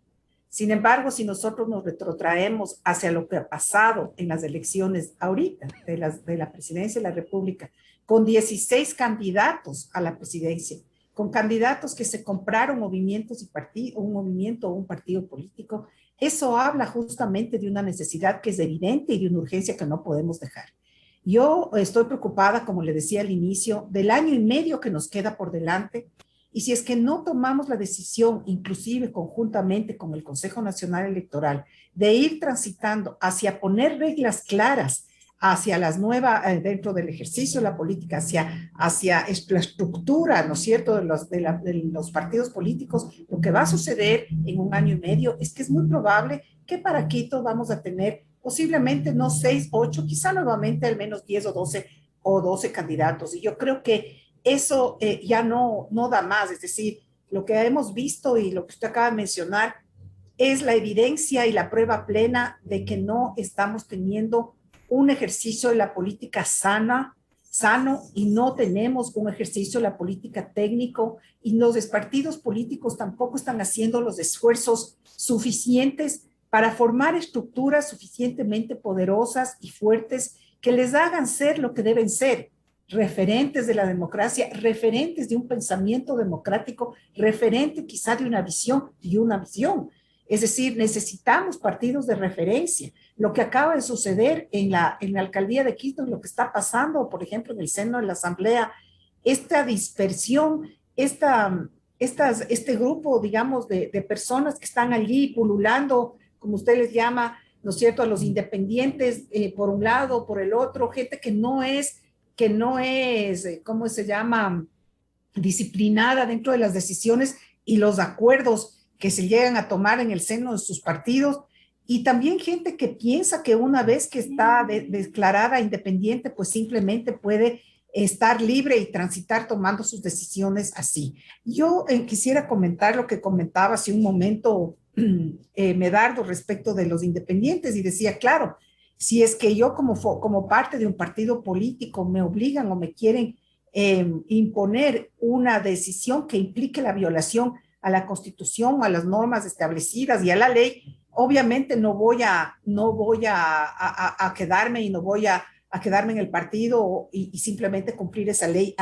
Sin embargo, si nosotros nos retrotraemos hacia lo que ha pasado en las elecciones ahorita de la presidencia de la República, con 16 candidatos a la presidencia, con candidatos que se compraron movimientos y partidos, un movimiento o un partido político, eso habla justamente de una necesidad que es evidente y de una urgencia que no podemos dejar. Yo estoy preocupada, como le decía al inicio, del año y medio que nos queda por delante, y si es que no tomamos la decisión, inclusive conjuntamente con el Consejo Nacional Electoral, de ir transitando hacia poner reglas claras hacia las nuevas, dentro del ejercicio de la política, hacia la estructura, ¿no es cierto?, de los partidos políticos, lo que va a suceder en un año y medio es que es muy probable que para Quito vamos a tener posiblemente no 6, 8, quizá nuevamente al menos 10 o 12 candidatos. Y yo creo que eso ya no da más. Es decir, lo que hemos visto y lo que usted acaba de mencionar es la evidencia y la prueba plena de que no estamos teniendo un ejercicio de la política sano, y no tenemos un ejercicio de la política técnico, y los partidos políticos tampoco están haciendo los esfuerzos suficientes para formar estructuras suficientemente poderosas y fuertes que les hagan ser lo que deben ser, referentes de la democracia, referentes de un pensamiento democrático, referente quizá de una visión y una visión. Es decir, necesitamos partidos de referencia. Lo que acaba de suceder en la alcaldía de Quito, lo que está pasando, por ejemplo, en el seno de la asamblea, esta dispersión, este grupo, digamos, de personas que están allí pululando, como usted les llama, ¿no es cierto?, a los independientes, por un lado, por el otro, gente que no es, ¿cómo se llama?, disciplinada dentro de las decisiones y los acuerdos que se llegan a tomar en el seno de sus partidos, y también gente que piensa que una vez que está declarada independiente, pues simplemente puede estar libre y transitar tomando sus decisiones así. Yo quisiera comentar lo que comentaba hace un momento Medardo respecto de los independientes, y decía, claro, si es que yo como parte de un partido político me obligan o me quieren imponer una decisión que implique la violación a la Constitución, a las normas establecidas y a la ley, obviamente no voy a quedarme y no voy a quedarme en el partido y simplemente cumplir esa ley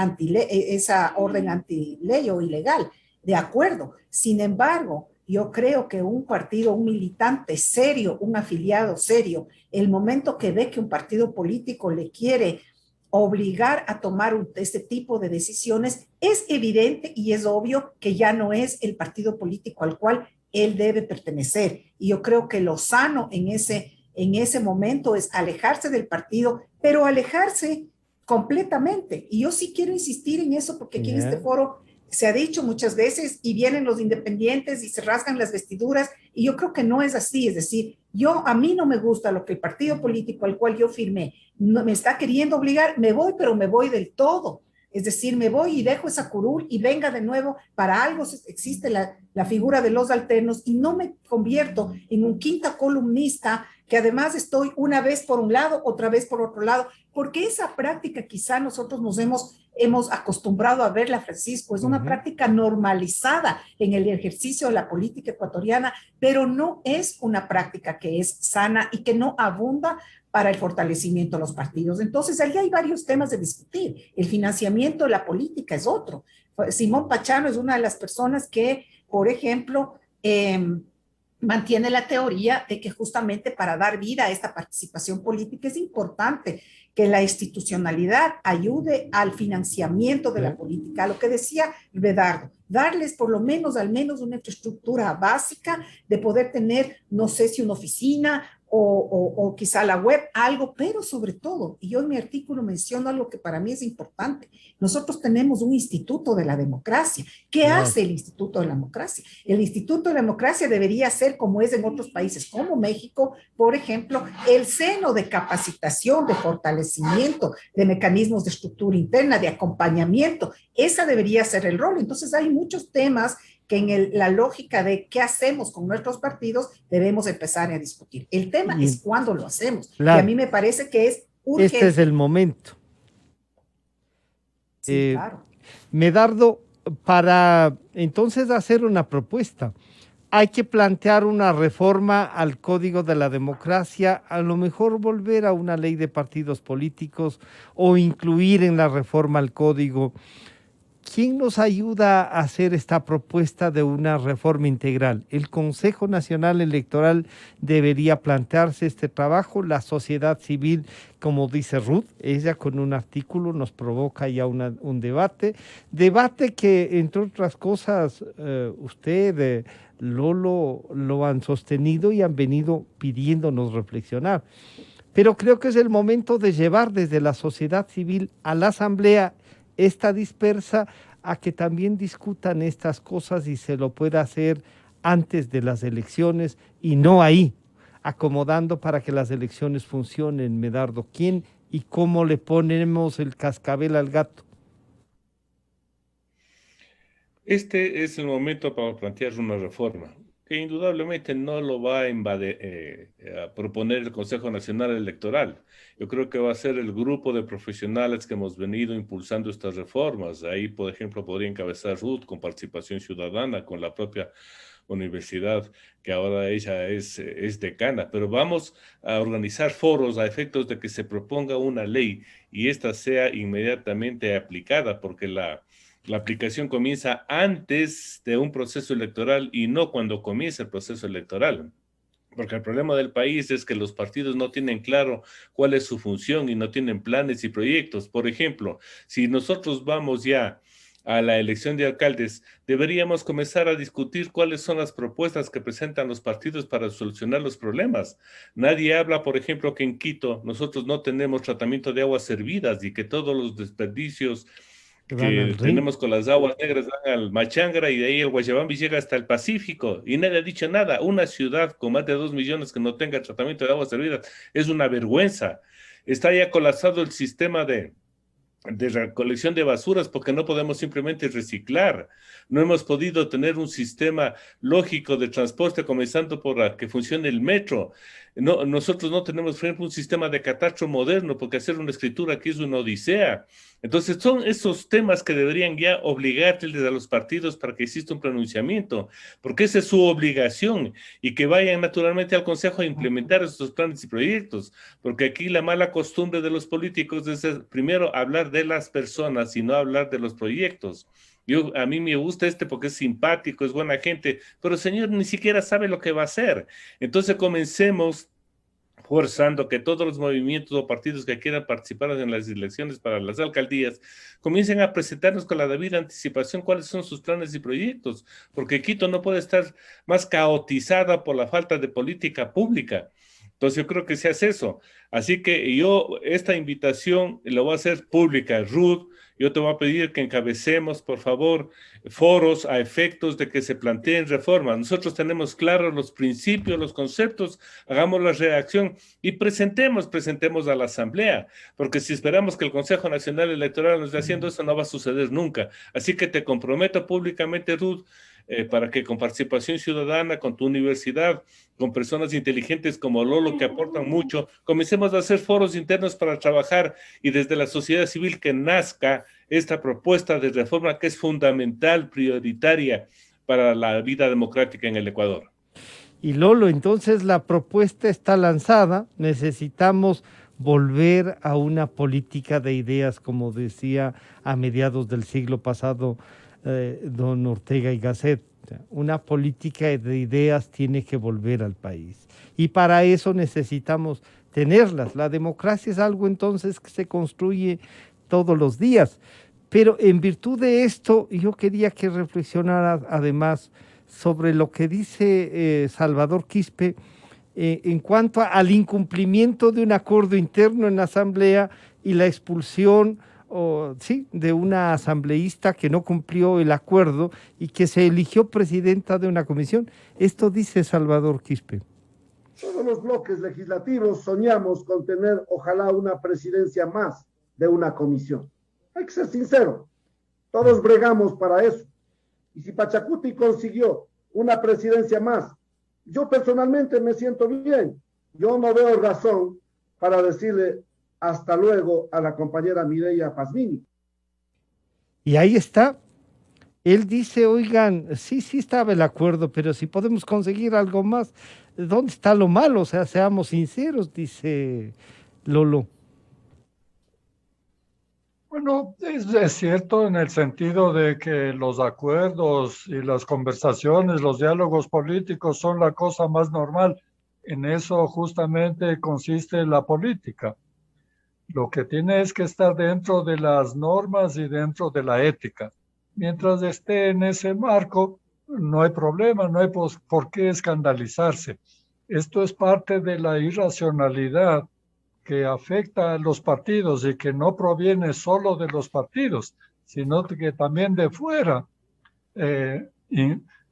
esa orden antiley o ilegal, de acuerdo. Sin embargo, yo creo que un partido, un militante serio, un afiliado serio, el momento que ve que un partido político le quiere obligar a tomar este tipo de decisiones, es evidente y es obvio que ya no es el partido político al cual él debe pertenecer. Y yo creo que lo sano en ese momento es alejarse del partido, pero alejarse completamente. Y yo sí quiero insistir en eso, porque aquí en este foro se ha dicho muchas veces, y vienen los independientes y se rasgan las vestiduras, y yo creo que no es así. Es decir, a mí no me gusta lo que el partido político al cual yo firmé no, me está queriendo obligar, me voy, pero me voy del todo. Es decir, me voy y dejo esa curul y venga de nuevo. Para algo existe la figura de los alternos, y no me convierto en un quinta columnista que además estoy una vez por un lado, otra vez por otro lado, porque esa práctica quizá nosotros nos hemos acostumbrado a verla, Francisco, es una práctica normalizada en el ejercicio de la política ecuatoriana, pero no es una práctica que es sana y que no abunda para el fortalecimiento de los partidos. Entonces, ahí hay varios temas de discutir. El financiamiento de la política es otro. Simón Pachano es una de las personas que, por ejemplo, mantiene la teoría de que justamente para dar vida a esta participación política es importante que la institucionalidad ayude al financiamiento de la política, a lo que decía Medardo, darles por lo menos, al menos una infraestructura básica de poder tener, no sé si una oficina o quizá la web, algo, pero sobre todo, y yo en mi artículo menciono algo que para mí es importante, nosotros tenemos un Instituto de la Democracia. ¿Qué hace el Instituto de la Democracia? El Instituto de la Democracia debería ser, como es en otros países como México, por ejemplo, el seno de capacitación, de fortalecimiento, de mecanismos de estructura interna, de acompañamiento. Esa debería ser el rol. Entonces hay muchos temas que en la lógica de qué hacemos con nuestros partidos debemos empezar a discutir. El tema es cuándo lo hacemos. Claro. Y a mí me parece que es urgente. Este es el momento. Sí, claro. Medardo, para entonces hacer una propuesta, hay que plantear una reforma al Código de la Democracia, a lo mejor volver a una ley de partidos políticos o incluir en la reforma al Código. ¿Quién nos ayuda a hacer esta propuesta de una reforma integral? ¿El Consejo Nacional Electoral debería plantearse este trabajo? La sociedad civil, como dice Ruth, ella con un artículo nos provoca ya un debate que, entre otras cosas, usted, Lolo, lo han sostenido y han venido pidiéndonos reflexionar. Pero creo que es el momento de llevar desde la sociedad civil a la Asamblea esta dispersa a que también discutan estas cosas y se lo pueda hacer antes de las elecciones y no ahí, acomodando para que las elecciones funcionen. Medardo, ¿quién y cómo le ponemos el cascabel al gato? Este es el momento para plantear una reforma, que indudablemente no lo va a proponer el Consejo Nacional Electoral. Yo creo que va a ser el grupo de profesionales que hemos venido impulsando estas reformas. Ahí, por ejemplo, podría encabezar Ruth con participación ciudadana, con la propia universidad, que ahora ella es decana. Pero vamos a organizar foros a efectos de que se proponga una ley y esta sea inmediatamente aplicada, porque la aplicación comienza antes de un proceso electoral y no cuando comienza el proceso electoral. Porque el problema del país es que los partidos no tienen claro cuál es su función y no tienen planes y proyectos. Por ejemplo, si nosotros vamos ya a la elección de alcaldes, deberíamos comenzar a discutir cuáles son las propuestas que presentan los partidos para solucionar los problemas. Nadie habla, por ejemplo, que en Quito nosotros no tenemos tratamiento de aguas servidas y que todos los desperdicios que tenemos con las aguas negras van al Machangra y de ahí el Guayabambi llega hasta el Pacífico y nadie ha dicho nada. Una ciudad con más de 2 millones que no tenga tratamiento de aguas servidas es una vergüenza. Está ya colapsado el sistema de recolección de basuras porque no podemos simplemente reciclar. No hemos podido tener un sistema lógico de transporte, comenzando por que funcione el metro. No, nosotros no tenemos, por ejemplo, un sistema de catastro moderno, porque hacer una escritura aquí es una odisea. Entonces son esos temas que deberían ya obligarles a los partidos para que exista un pronunciamiento, porque esa es su obligación, y que vayan naturalmente al Consejo a implementar estos planes y proyectos, porque aquí la mala costumbre de los políticos es primero hablar de las personas y no hablar de los proyectos. A mí me gusta porque es simpático, es buena gente, pero el señor ni siquiera sabe lo que va a hacer. Entonces comencemos forzando que todos los movimientos o partidos que quieran participar en las elecciones para las alcaldías comiencen a presentarnos con la debida anticipación cuáles son sus planes y proyectos, porque Quito no puede estar más caotizada por la falta de política pública. Entonces yo creo que se hace eso. Así que yo esta invitación la voy a hacer pública. Ruth, Yo te voy a pedir que encabecemos, por favor, foros a efectos de que se planteen reformas. Nosotros tenemos claros los principios, los conceptos, hagamos la redacción y presentemos a la Asamblea, porque si esperamos que el Consejo Nacional Electoral nos esté haciendo eso, no va a suceder nunca. Así que te comprometo públicamente, Ruth, para que con participación ciudadana, con tu universidad, con personas inteligentes como Lolo que aportan mucho, comencemos a hacer foros internos para trabajar y desde la sociedad civil que nazca esta propuesta de reforma que es fundamental, prioritaria para la vida democrática en el Ecuador. Y Lolo, entonces la propuesta está lanzada, necesitamos volver a una política de ideas, como decía a mediados del siglo pasado don Ortega y Gasset. Una política de ideas tiene que volver al país. Y para eso necesitamos tenerlas. La democracia es algo entonces que se construye todos los días. Pero en virtud de esto, yo quería que reflexionara además sobre lo que dice Salvador Quispe en cuanto al incumplimiento de un acuerdo interno en la Asamblea y la expulsión de una asambleísta que no cumplió el acuerdo y que se eligió presidenta de una comisión. Esto dice Salvador Quispe. Todos los bloques legislativos soñamos con tener, ojalá, una presidencia más de una comisión. Hay que ser sincero, todos bregamos para eso. Y si Pachacuti consiguió una presidencia más, yo personalmente me siento bien. Yo no veo razón para decirle hasta luego a la compañera Mireya Pazmini. Y ahí está. Él dice, oigan, sí estaba el acuerdo, pero si podemos conseguir algo más, ¿dónde está lo malo? O sea, seamos sinceros, dice Lolo. Bueno, es cierto en el sentido de que los acuerdos y las conversaciones, los diálogos políticos son la cosa más normal. En eso justamente consiste la política. Lo que tiene es que estar dentro de las normas y dentro de la ética. Mientras esté en ese marco, no hay problema, no hay por qué escandalizarse. Esto es parte de la irracionalidad que afecta a los partidos y que no proviene solo de los partidos, sino que también de fuera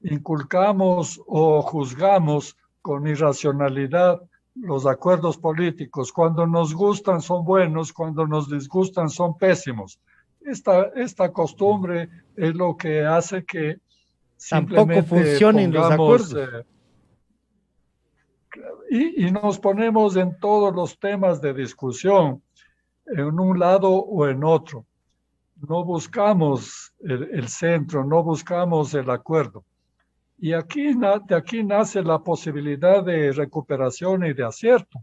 inculcamos o juzgamos con irracionalidad los acuerdos políticos. Cuando nos gustan son buenos, cuando nos disgustan son pésimos. Esta costumbre es lo que hace que simplemente tampoco funcionen los acuerdos. Y nos ponemos en todos los temas de discusión, en un lado o en otro. No buscamos el centro, no buscamos el acuerdo. Y de aquí nace la posibilidad de recuperación y de acierto.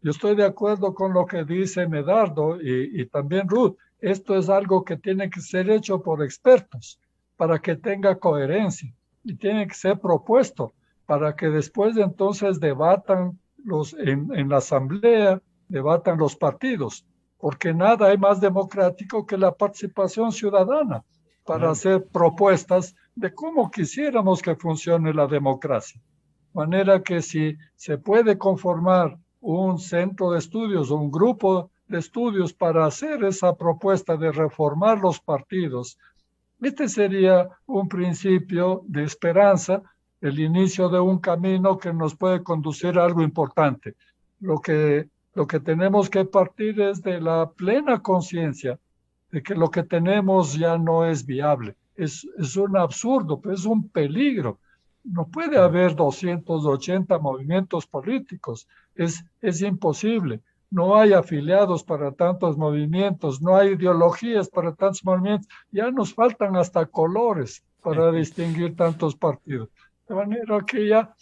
Yo estoy de acuerdo con lo que dice Medardo y también Ruth. Esto es algo que tiene que ser hecho por expertos para que tenga coherencia y tiene que ser propuesto para que después entonces debatan en la asamblea, debatan los partidos, porque nada hay más democrático que la participación ciudadana para hacer propuestas de cómo quisiéramos que funcione la democracia. De manera que si se puede conformar un centro de estudios, un grupo de estudios para hacer esa propuesta de reformar los partidos, este sería un principio de esperanza, el inicio de un camino que nos puede conducir a algo importante. Lo que tenemos que partir es de la plena conciencia de que lo que tenemos ya no es viable. Es un absurdo, es un peligro. No puede haber 280 movimientos políticos. Es imposible. No hay afiliados para tantos movimientos, no hay ideologías para tantos movimientos. Ya nos faltan hasta colores para distinguir tantos partidos. De manera que ya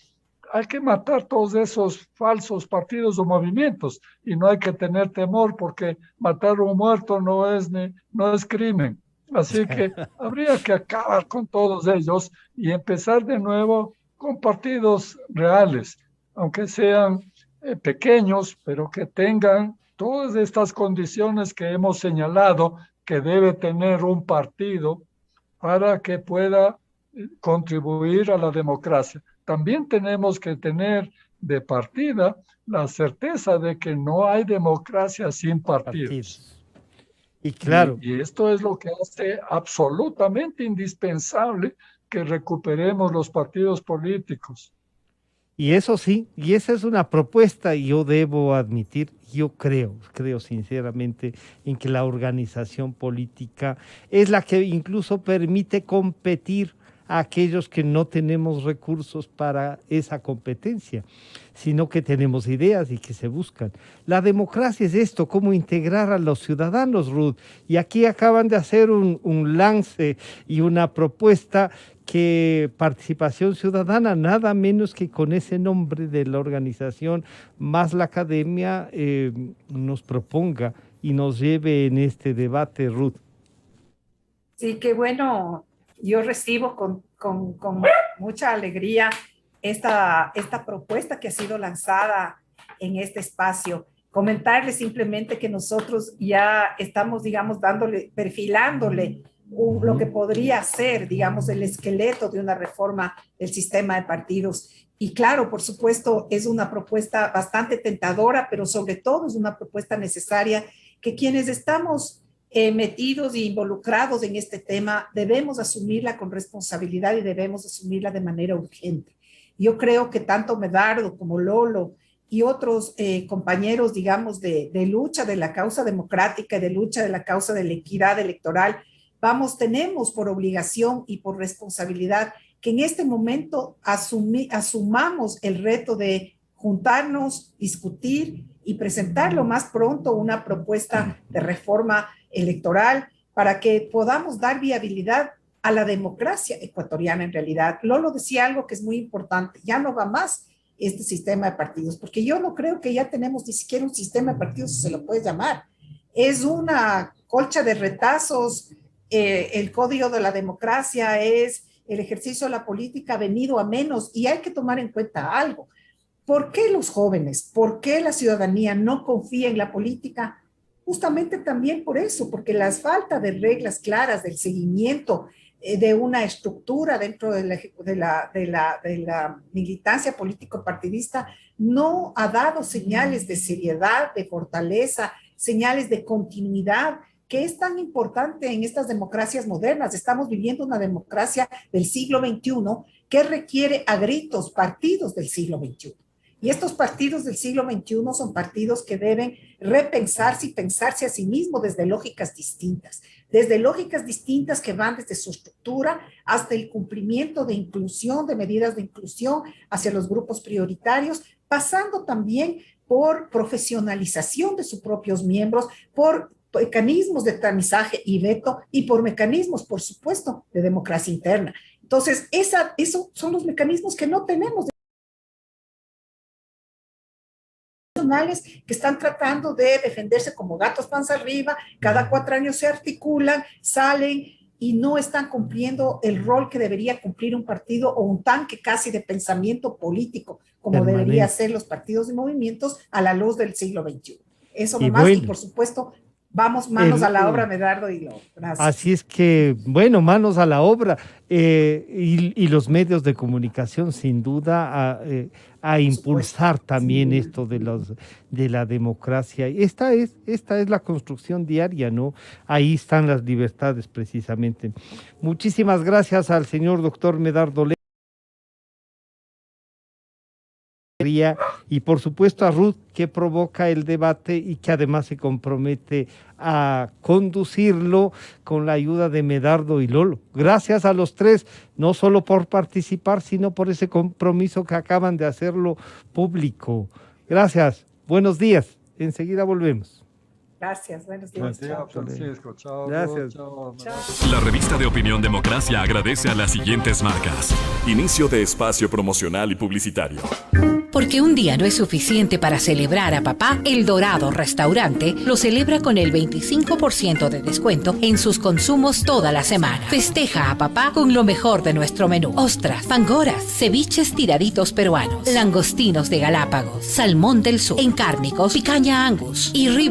hay que matar todos esos falsos partidos o movimientos y no hay que tener temor porque matar a un muerto no es crimen. Así que habría que acabar con todos ellos y empezar de nuevo con partidos reales, aunque sean pequeños, pero que tengan todas estas condiciones que hemos señalado que debe tener un partido para que pueda contribuir a la democracia. También tenemos que tener de partida la certeza de que no hay democracia sin partidos. Y claro. Y esto es lo que hace absolutamente indispensable que recuperemos los partidos políticos. Y eso sí, y esa es una propuesta, y yo debo admitir, yo creo sinceramente en que la organización política es la que incluso permite competir a aquellos que no tenemos recursos para esa competencia, sino que tenemos ideas y que se buscan. La democracia es esto, cómo integrar a los ciudadanos, Ruth, y aquí acaban de hacer un lance y una propuesta que participación ciudadana, nada menos que con ese nombre de la organización, más la academia, nos proponga y nos lleve en este debate, Ruth. Sí, qué bueno. Yo recibo con mucha alegría esta propuesta que ha sido lanzada en este espacio. Comentarles simplemente que nosotros ya estamos, digamos, perfilándole lo que podría ser, digamos, el esqueleto de una reforma del sistema de partidos. Y claro, por supuesto, es una propuesta bastante tentadora, pero sobre todo es una propuesta necesaria que quienes estamos metidos e involucrados en este tema debemos asumirla con responsabilidad y debemos asumirla de manera urgente. Yo creo que tanto Medardo como Lolo y otros compañeros, digamos, de lucha de la causa democrática y de lucha de la causa de la equidad electoral, tenemos por obligación y por responsabilidad que en este momento asumamos el reto de juntarnos, discutir y presentar lo más pronto una propuesta de reforma electoral para que podamos dar viabilidad a la democracia ecuatoriana en realidad. Lolo decía algo que es muy importante, ya no va más este sistema de partidos, porque yo no creo que ya tenemos ni siquiera un sistema de partidos, si se lo puede llamar. Es una colcha de retazos. El código de la democracia es el ejercicio de la política venido a menos, y hay que tomar en cuenta algo. ¿Por qué los jóvenes, por qué la ciudadanía no confía en la política? Justamente también por eso, porque la falta de reglas claras del seguimiento de una estructura dentro de la militancia político-partidista no ha dado señales de seriedad, de fortaleza, señales de continuidad, que es tan importante en estas democracias modernas. Estamos viviendo una democracia del siglo XXI que requiere a gritos partidos del siglo XXI. Y estos partidos del siglo XXI son partidos que deben repensarse y pensarse a sí mismos desde lógicas distintas que van desde su estructura hasta el cumplimiento de inclusión, de medidas de inclusión hacia los grupos prioritarios, pasando también por profesionalización de sus propios miembros, por mecanismos de tamizaje y veto y por mecanismos, por supuesto, de democracia interna. Entonces, esos son los mecanismos que no tenemos, que están tratando de defenderse como gatos panza arriba, cada 4 años se articulan, salen y no están cumpliendo el rol que debería cumplir un partido o un tanque casi de pensamiento político, como debería ser los partidos y movimientos a la luz del siglo XXI. Eso nomás, y por supuesto, vamos manos a la obra, Medardo y Lolo. Gracias. Así es que, bueno, manos a la obra. Y los medios de comunicación, sin duda, a impulsar también esto de la democracia. Esta es la construcción diaria, ¿no? Ahí están las libertades, precisamente. Muchísimas gracias al señor doctor Medardo Leas. Y por supuesto a Ruth, que provoca el debate y que además se compromete a conducirlo con la ayuda de Medardo y Lolo. Gracias a los tres, no solo por participar, sino por ese compromiso que acaban de hacerlo público. Gracias, buenos días, enseguida volvemos. Gracias, buenos días. Chao, Francisco. Chao. Gracias. Chao. La revista de Opinión Democracia agradece a las siguientes marcas. Inicio de espacio promocional y publicitario. Porque un día no es suficiente para celebrar a papá, El Dorado Restaurante lo celebra con el 25% de descuento en sus consumos toda la semana. Festeja a papá con lo mejor de nuestro menú. Ostras, pangoras, ceviches tiraditos peruanos, langostinos de Galápagos, salmón del sur, encárnicos, picaña Angus y riba